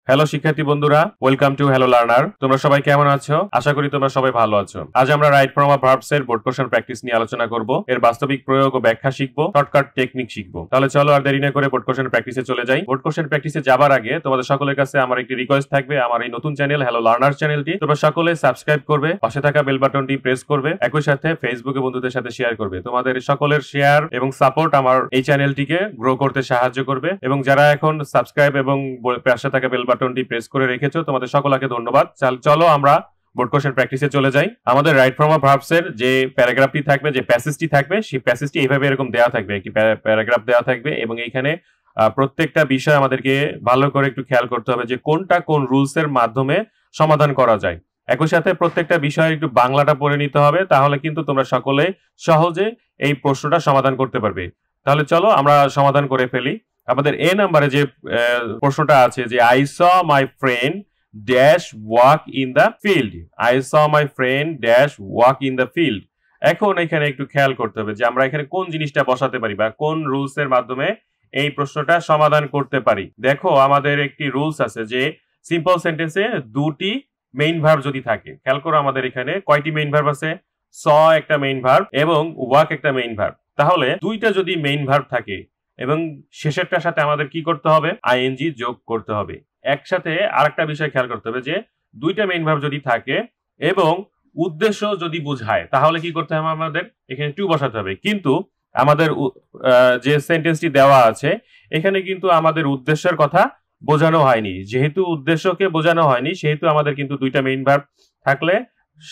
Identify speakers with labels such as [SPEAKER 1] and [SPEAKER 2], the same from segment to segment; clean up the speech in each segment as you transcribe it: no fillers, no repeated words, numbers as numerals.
[SPEAKER 1] Hello শিক্ষার্থী বন্ধুরা, welcome to hello learner. তোমরা সবাই কেমন আছো? আশা করি তোমরা সবাই ভালো আছো। আজ আমরা রাইট ফ্রম আ ভার্বস এর বোর্ড কোশ্চেন প্র্যাকটিস নিয়ে আলোচনা করব। এর বাস্তবিক প্রয়োগ ও ব্যাখ্যা শিখবো, শর্টকাট টেকনিক শিখবো। তাহলে চলো আর দেরি না করে বোর্ড কোশ্চেন প্র্যাকটিসে চলে যাই। বোর্ড কোশ্চেন প্র্যাকটিসে যাবার আগে তোমাদের সকলের কাছে আমার একটি রিকোয়েস্ট থাকবে, আমার এই নতুন চ্যানেল হ্যালো লার্নার চ্যানেলটি তোমরা সকলে সাবস্ক্রাইব করবে, পাশে থাকা বেল বাটনটি প্রেস করবে, একই সাথে ফেসবুকে বন্ধুদের সাথে শেয়ার করবে। তোমাদের সকলের শেয়ার এবং সাপোর্ট আমার এই চ্যানেলটিকে গ্রো করতে সাহায্য করবে। এবং যারা এখন সাবস্ক্রাইব এবং পাশে থাকা বেল বাটনটি প্রেস করে রেখেছো, তোমাদের সকলকে ধন্যবাদ। চলো আমরা বোর্ড কোশ্চেন প্র্যাকটিসে চলে যাই। আমাদের রাইট ফ্রম আ ভার্বস এর যে প্যারাগ্রাফটি থাকবে, যে প্যাসেজটি থাকবে, সেই প্যাসেজটি এইভাবে এরকম দেওয়া থাকবে, একটি প্যারাগ্রাফ দেওয়া থাকবে এবং এইখানে প্রত্যেকটা বিষয় আমাদেরকে ভালো করে একটু খেয়াল করতে হবে যে কোনটা কোন রুলস এর মাধ্যমে সমাধান করা যায়। একই সাথে প্রত্যেকটা বিষয়ের একটু বাংলাটা পড়ে নিতে হবে, তাহলে কিন্তু তোমরা সকলে সহজে এই প্রশ্নটা সমাধান করতে পারবে। তাহলে চলো আমরা সমাধান করে ফেলি। আমাদের এ নাম্বারে যে প্রশ্নটা আছে যে I saw my friend dash walk in the field. I saw my friend dash walk in the field. এখন এখানে একটু খেয়াল করতে হবে যে আমরা এখানে কোন জিনিসটা বসাতে পারি বা কোন রুলস এর মাধ্যমে এই প্রশ্নটা সমাধান করতে পারি। দেখো আমাদের একটি রুলস আছে যে সিম্পল সেন্টেন্সে দুটি মেইন ভার্ব যদি থাকে। খেয়াল করো আমাদের এখানে কয়টি মেইন ভার্ব আছে? স একটা মেইন ভার্ব এবং ওয়াক একটা মেইন ভার্ব। তাহলে দুইটা যদি মেইন ভার্ব থাকে এবং শেষেরটার সাথে আমাদের কি করতে হবে? আইএনজি যোগ করতে হবে। একসাথে আরেকটা বিষয় খেয়াল করতে হবে যে দুইটা মেইন ভার্ব যদি থাকে এবং উদ্দেশ্য যদি বোঝায়, তাহলে কি করতে হবে? আমাদের এখানে টু বসাতে হবে। কিন্তু আমাদের যে সেন্টেন্সটি দেওয়া আছে এখানে কিন্তু আমাদের উদ্দেশ্যের কথা বোঝানো হয়নি। যেহেতু উদ্দেশ্যকে বোঝানো হয়নি, সেহেতু আমাদের কিন্তু দুইটা মেইন ভার্ব থাকলে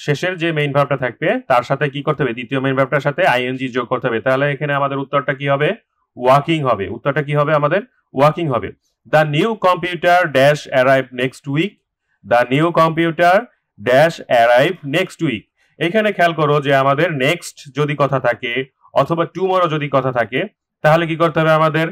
[SPEAKER 1] শেষের যে মেইন ভার্বটা থাকবে তার সাথে কি করতে হবে? দ্বিতীয় মেইন ভার্বটার সাথে আইএনজি যোগ করতে হবে। তাহলে এখানে আমাদের উত্তরটা কি হবে? ওয়াকিং হবে। উত্তরটা কি হবে? আমাদের ওয়াকিং হবে। The new computer dash arrive next week. The new computer dash arrive next week. এখানে খেয়াল করো যে আমাদের নেক্সট যদি কথা থাকে অথবা টুমরো যদি কথা থাকে, তাহলে কি করতে হবে? আমাদের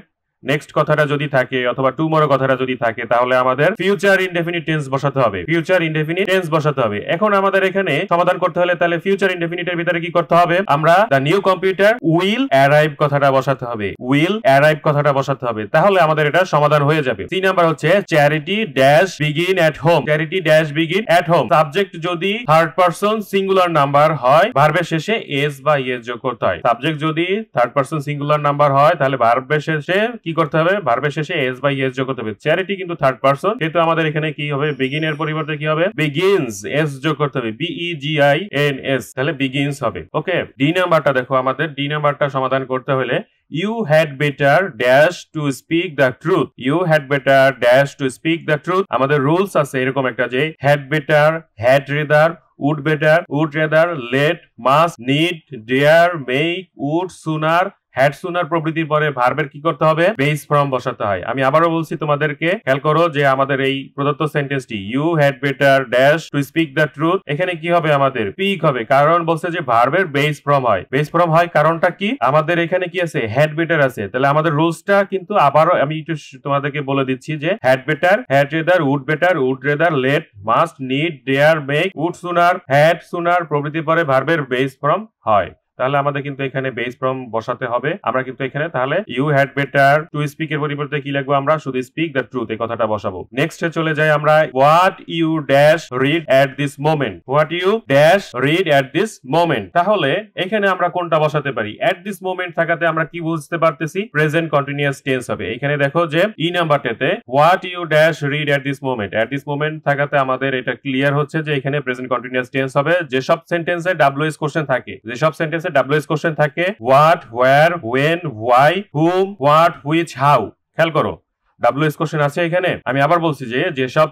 [SPEAKER 1] নেক্সট কথাটা যদি থাকে অথবা টুমরো কথাটা যদি থাকে, তাহলে আমাদের ফিউচার ইনডেফিনিট টেন্স বসাতে হবে। ফিউচার ইনডেফিনিট টেন্স বসাতে হবে। এখন আমাদের এখানে সমাধান করতে হলে তাহলে ফিউচার ইনডেফিনিটের ভিতরে কি করতে হবে? আমরা the new computer will arrive কথাটা বসাতে হবে। উইল অ্যারাইভ কথাটা বসাতে হবে, তাহলে আমাদের এটা সমাধান হয়ে যাবে। 3 নাম্বার হচ্ছে charity dash begin at home. Charity dash begin at home. Subject যদি থার্ড পারসন সিঙ্গুলার নাম্বার হয়, ভার্বের শেষে এস বা ইএস যোগ করতে হয়। সাবজেক্ট যদি থার্ড পারসন সিঙ্গুলার নাম্বার হয়, তাহলে ভার্বের শেষে কি করতে হবে? ভার্বের শেষে এস বা ইএস যোগ করতে হবে। চ্যারিটি কিন্তু থার্ড পারসন, কিন্তু আমাদের এখানে কি হবে? বিগিন এর পরিবর্তে কি হবে? বিগিনস এস যোগ করতে হবে। BEGINS, তাহলে বিগিনস হবে। ওকে, ডি নাম্বারটা দেখো। আমাদের ডি নাম্বারটা সমাধান করতে হলে you had better dash to speak the truth. You had better dash to speak the truth. আমাদের রুলস আছে এরকম একটা যে had better, had rather, would better, would rather, let, must, need, dare, make, would, sooner, had sooner প্রভৃতির পরে ভার্বের কি করতে হবে? বেস ফর্ম বসাতে হয়। আমি আবারও বলছি তোমাদেরকে, খেয়াল করো যে আমাদের এই প্রদত্ত সেন্টেন্সটি you had better dash to speak the truth, এখানে কি হবে? আমাদের স্পিক হবে। কারণ বলছে যে ভার্বের বেস ফর্ম হয়। বেস ফর্ম হয় কারণটা কি? আমাদের এখানে কি আছে? হ্যাড বেটার আছে। তাহলে আমাদের রুলসটা কিন্তু আবারও আমি একটু তোমাদেরকে বলে দিচ্ছি যে had better, had rather, would better, would rather, let, must, need, dare, make, would sooner, had sooner প্রভৃতির পরে ভার্বের বেস ফর্ম হয়। তাহলে আমাদের কিন্তু এখানে বেস ফর্ম বসাতে হবে। আমরা কিন্তু এখানে তাহলে you had better to speak এর পরিবর্তে কি লিখবো? আমরা শুধু স্পিক দ্য ট্রুথ এই কথাটা বসাবো। নেক্সটে চলে যাই আমরা। What you dash read at this moment. What you dash read at this moment. তাহলে এখানে আমরা কোনটা বসাতে পারি? এট দিস মোমেন্ট থাকাতে আমরা কি বুঝতে পারতেছি? প্রেজেন্ট কন্টিনিউয়াস টেন্স হবে। এখানে দেখো যে ই নাম্বারটাতে what you dash read at this moment, at this moment থাকাতে আমাদের এটা ক্লিয়ার হচ্ছে যে এখানে প্রেজেন্ট কন্টিনিউয়াস টেন্স হবে। যেসব সেন্টেন্সে ডাব্লিউএস কোশ্চেন থাকে, যেসব সেন্টেন্সে ডাব্লিউএস কোশ্চেন থাকে, what, where, when, why, hmm, what, which, how. খেয়াল করো ডাব্লিউএস কোশ্চেন আছে এখানে। আমি আবার বলছি যে যেসব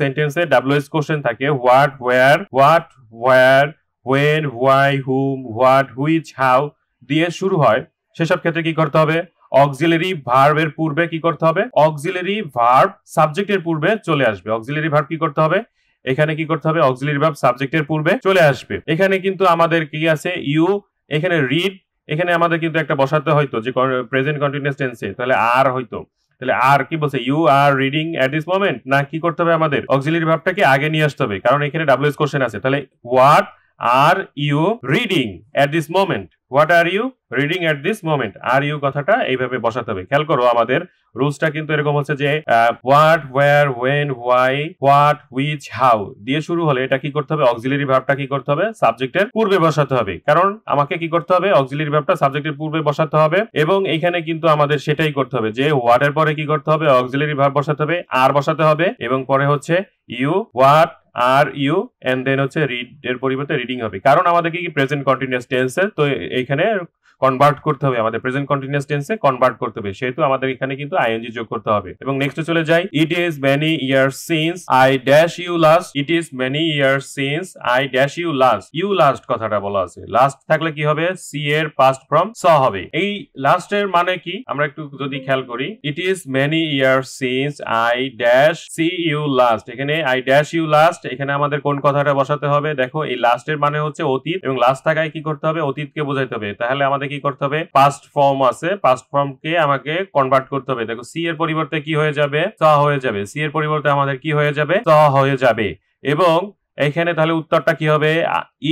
[SPEAKER 1] সেন্টেন্সে ডাব্লিউএস কোশ্চেন থাকে, what, where, when, why, hmm, what, which, how দিয়ে শুরু হয়, সেসব ক্ষেত্রে কি করতে হবে? অক্সিলারি ভার্বের পূর্বে কি করতে হবে? অক্সিলারি ভার্ব সাবজেক্টের পূর্বে চলে আসবে। অক্সিলারি ভার্ব কি করতে হবে? এখানে কি করতে হবে? অক্সিলারি ভার্ব সাবজেক্টের পূর্বে চলে আসবে। এখানে কিন্তু আমাদের কি আছে? ইউ, এখানে রিড, এখানে আমাদের কিন্তু একটা বসাতে হয়তো যে প্রেজেন্ট কন্টিনিউয়াস টেন্সে, তাহলে আর হয়তো। তাহলে আর কি বলছে? You are reading at this moment, না কি করতে হবে? আমাদের অক্সিলারি ভার্বটাকে আগে নিয়ে আসতে হবে, কারণ এখানে ডাব্লিউএস কোশ্চেন আছে। তাহলে what are you reading at this moment, what are you reading at this moment, are you কথাটা এইভাবে বসাতে হবে। খেয়াল করো আমাদের রুলসটা কিন্তু এরকম হচ্ছে যে what, where, when, why, what, which, how দিয়ে শুরু হলে এটা কি করতে হবে, অক্সিলারি ভার্বটা কি করতে হবে, সাবজেক্টের পূর্বে বসাতে হবে। কারণ আমাকে কি করতে হবে, অক্সিলারি ভার্বটা সাবজেক্টের পূর্বে বসাতে হবে। এবং এইখানে কিন্তু আমাদের সেটাই করতে হবে যে হোয়াট এর পরে কি করতে হবে, অক্সিলারি ভার্ব বসাতে হবে, আর বসাতে হবে, এবং পরে হচ্ছে you, what, are you, and then হচ্ছে রিড এর পরিবর্তে রিডিং হবে। কারণ আমাদেরকে কি প্রেজেন্ট কন্টিনিউয়াস টেন্সে তো এইখানে কনভার্ট করতে হবে, আমাদের প্রেজেন্ট কন্টিনিউয়াস টেন্সে কনভার্ট করতে হবে, সেহেতু আমাদের এখানে কিন্তু আইএনজি যোগ করতে হবে। এবং নেক্সটে চলে যাই, it is many years since I dash you last, it is many years since I dash you last, you last কথাটা বলা আছে, লাস্ট থাকলে কি হবে, সি এর পাস্ট ফর্ম স হবে। এই লাস্টের মানে কি আমরা একটু যদি খেয়াল করি, it is many years since I dash see you last, এখানে আই ড্যাশ ইউ লাস্ট, এখানে আমাদের কোন কথাটা বসাতে হবে, দেখো এই লাস্টের মানে হচ্ছে অতীত, এবং লাস্ট থাকায় কি করতে হবে, অতীতকে বোঝাইতে হবে। তাহলে আমাদের কি করতে হবে, পাস্ট ফর্ম আছে, পাস্ট ফর্মকে আমাকে কনভার্ট করতে হবে। দেখো সি এর পরিবর্তে কি হয়ে যাবে, স হয়ে যাবে, সি এর পরিবর্তে আমাদের কি হয়ে যাবে, স হয়ে যাবে। এবং এখানে তাহলে উত্তরটা কি হবে,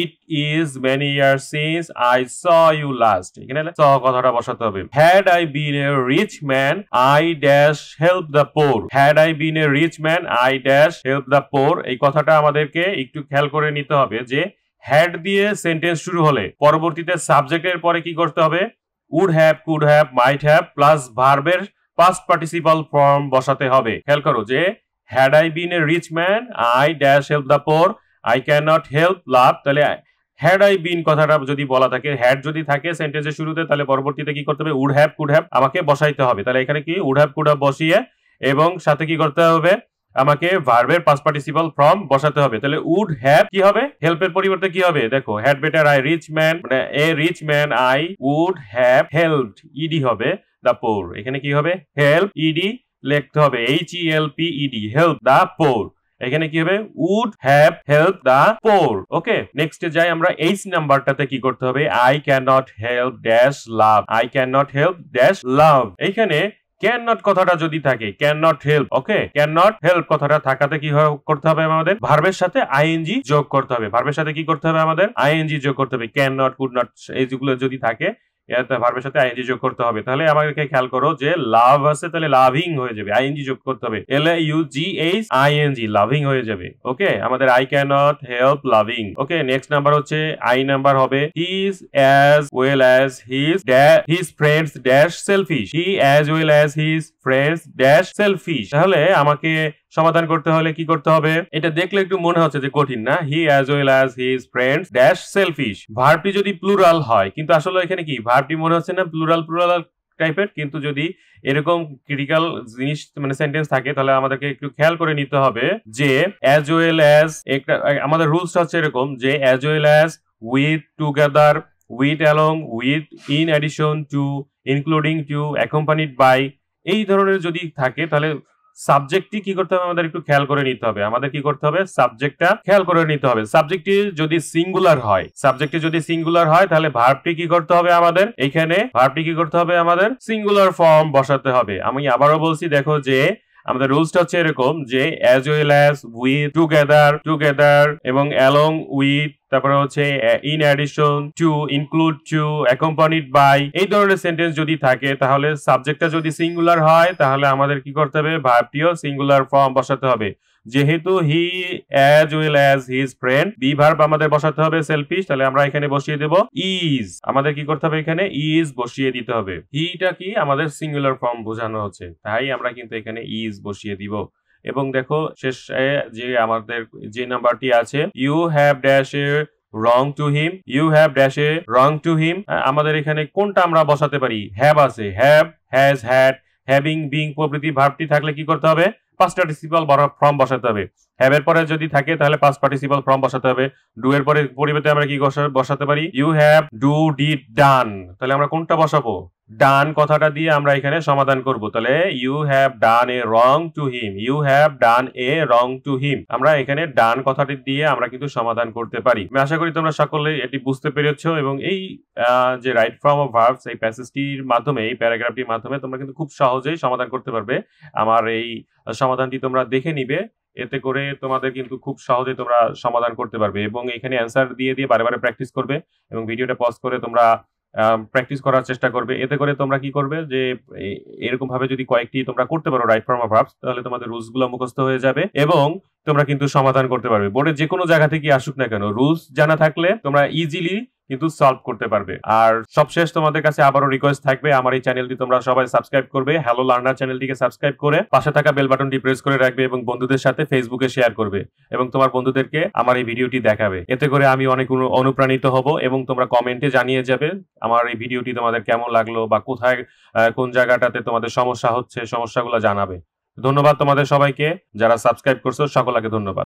[SPEAKER 1] it is many years since I saw you last, এখানে স কথাটা বসাতে হবে। Had I been a rich man I dash help the poor, had I been a rich man I dash help the poor, এই কথাটা আমাদেরকে একটু খেয়াল করে নিতে হবে যে হ্যাড দিয়ে সেন্টেন্স শুরু হলে পরবর্তীতে সাবজেক্টের পরে কি করতে হবে, would have, could have, might have plus ভার্বের পাস্ট পার্টিসিপাল ফর্ম বসাতে হবে। খেয়াল করো যে had I been a rich man I dash help the poor, I can not help love, তাহলে হ্যাড আই বিন কথাটা যদি বলা থাকে, হ্যাড যদি থাকে সেন্টেন্সের শুরুতে, তাহলে পরবর্তীতে কি করতে হবে, উড হ্যাভ, কুড হ্যাভ আমাকে বসাইতে হবে। তাহলে এখানে কি উড হ্যাভ, কুড হ্যাভ বসিয়ে এবং সাথে কি করতে হবে, আমাকে ভার্বের পাস্ট পার্টিসিপাল ফর্ম বসাতে হবে। তাহলে উড হ্যাভ কি হবে, হেল্পের পরিবর্তে কি হবে, দেখো had better I rich man, মানে a rich man I would have helped, ED হবে দ্য পোর, এখানে কি হবে, হেল্প ইডি লিখতে হবে, HELPED, হেল্প দ্য পোর, এখানে কি হবে, would have help the poor. Okay, নেক্সটে যাই আমরা, এইচ নাম্বারটাতে কি করতে হবে, I can not help dash love, I can not help dash love, এইখানে ক্যান নট কথাটা যদি থাকে, can not help, okay, can not help কথাটা থাকাতে কি করতে হবে, আমাদের ভার্বের সাথে আইএনজি যোগ করতে হবে। ভার্বের সাথে কি করতে হবে, আমাদের আইএনজি যোগ করতে হবে। ক্যান নট, কুড নট এইগুলো যদি থাকে ভার্বের সাথে আইএনজি যোগ করতে হবে। তাহলে আমাদেরকে খেয়াল করো যে লাভ আছে, তাহলে লাভিং হয়ে যাবে, আইএনজি যোগ করতে হবে, LAUGHING, লাভিং হয়ে যাবে। ওকে, আমাদের I can not help loving. Okay, next number হচ্ছে আই নাম্বার হবে, he is as well as his friends dash selfish, he as well as his friends dash selfish. তাহলে আমাকে সমাধান করতে হলে কি করতে হবে, এটা দেখলে একটু মনে হচ্ছে যে কঠিন না, he as well as his friends dash selfish, ভার্বটি যদি প্লুরাল হয়, কিন্তু আসলে এখানে কি ভার্বটি মনে হচ্ছে না প্লুরাল টাইপের, কিন্তু যদি এরকম ক্রিটিক্যাল জিনিস মানে সেন্টেন্স থাকে, তাহলে আমাদেরকে একটু খেয়াল করে নিতে হবে যে অ্যাজ ওয়েল অ্যাজ, আমাদের রুলসটা হচ্ছে এরকম যে as well as, with, together, with, along, with, in addition to, including to, accompanied by, এই ধরনের যদি থাকে তাহলে সাবজেক্টটি কি করতে হবে, আমাদের একটু খেয়াল করে নিতে হবে, আমাদের কি করতে হবে, সাবজেক্টটা খেয়াল করে নিতে হবে। সাবজেক্টটি যদি সিঙ্গুলার হয়, তাহলে ভার্বটি কি করতে হবে, আমাদের এইখানে ভার্বটি কি করতে হবে, আমাদের সিঙ্গুলার ফর্ম বসাতে হবে। আমি আবারও বলছি, দেখো যে আমাদের রুলসটা হচ্ছে এরকম যে as well as, with, together এবং অ্যালং উইথ, তারপরে হচ্ছে in addition to, include to, accompanied by, এই ধরনের সেন্টেন্স যদি থাকে, তাহলে সাবজেক্টটা যদি সিঙ্গুলার হয়, তাহলে আমাদের কি করতে হবে, ভার্বটিও সিঙ্গুলার ফর্ম বসাতে হবে। যেহেতু হি as well as his friend, be verb আমাদের বসাতে হবে সেলফিশ, তাহলে আমরা এখানে বসিয়ে দেব ইজ, আমাদের কি করতে হবে, এখানে ইজ বসিয়ে দিতে হবে। হিটা কি আমাদের সিঙ্গুলার ফর্ম বোঝানো হচ্ছে, তাই আমরা কিন্তু এখানে ইজ বসিয়ে দিব। এবং দেখো শেষে যে আমাদের যে নাম্বারটি আছে, you have dash a wrong to him, you have dash a wrong to him, আমাদের এখানে কোনটা আমরা বসাতে পারি, হ্যাভ আছে, have, has, had, having, being প্রভৃতি ভার্বটি থাকলে কি করতে হবে, পাস্ট পার্টিসিপাল ফর্ম বসাতে হবে। হ্যাভ এর পরে যদি থাকে তাহলে পাস্ট পার্টিসিপাল ফর্ম বসাতে হবে। ডু এর পরে পরিবর্তে আমরা কি বসাতে পারি, you have do did done, তাহলে আমরা কোনটা বসাবো, ডান কথাটা দিয়ে আমরা এখানে সমাধান করব। তাহলে you have done a wrong to him, you have done a wrong to him, আমরা এখানে ডান কথাটি দিয়ে আমরা কিন্তু সমাধান করতে পারি। আমি আশা করি তোমরা সকলে এটি বুঝতে পেরেছো, এবং এই যে রাইট ফর্ম অফ ভার্বস, এই প্যাসেজটির মাধ্যমে, এই প্যারাগ্রাফটির মাধ্যমে তোমরা কিন্তু খুব সহজেই সমাধান করতে পারবে। আমার এই সমাধানটি তোমরা দেখে নিবে এতে করে তোমাদের কিন্তু খুব সহজে তোমরা সমাধান করতে পারবে এবং এখানে অ্যান্সার দিয়ে বারে বারে প্র্যাকটিস করবে এবং ভিডিওটা পজ করে তোমরা প্র্যাকটিস করার চেষ্টা করবে। এতে করে তোমরা কি করবে যে এরকম ভাবে যদি কয়েকটি তোমরা করতে পারো রাইট ফর্ম অফ ভার্বস, তাহলে তোমাদের রুলস গুলো মুখস্থ হয়ে যাবে এবং তোমরা কিন্তু সমাধান করতে পারবে। বোর্ডে যে কোনো জায়গা থেকে আসুক না কেন, রুলস জানা থাকলে তোমরা ইজিলি কিন্তু সলভ করতে পারবে। আর সবশেষ তোমাদের কাছে আবারও রিকোয়েস্ট থাকবে, আমার এই চ্যানেলটি তোমরা সবাই সাবস্ক্রাইব করবে। হ্যালো লার্নার চ্যানেলটিকে সাবস্ক্রাইব করে পাশে থাকা বেল বাটনটি প্রেস করে রাখবে এবং বন্ধুদের সাথে ফেসবুকে শেয়ার করবে এবং তোমার বন্ধুদেরকে আমার এই ভিডিওটি দেখাবে। এতে করে আমি অনেক অনুপ্রাণিত হব এবং তোমরা কমেন্টে জানিয়ে যাবে আমার এই ভিডিওটি তোমাদের কেমন লাগলো বা কোথায় কোন জায়গাটাতে তোমাদের সমস্যা হচ্ছে, সমস্যাগুলো জানাবে। ধন্যবাদ তোমাদের সবাইকে, যারা সাবস্ক্রাইব করছো সকলকে ধন্যবাদ।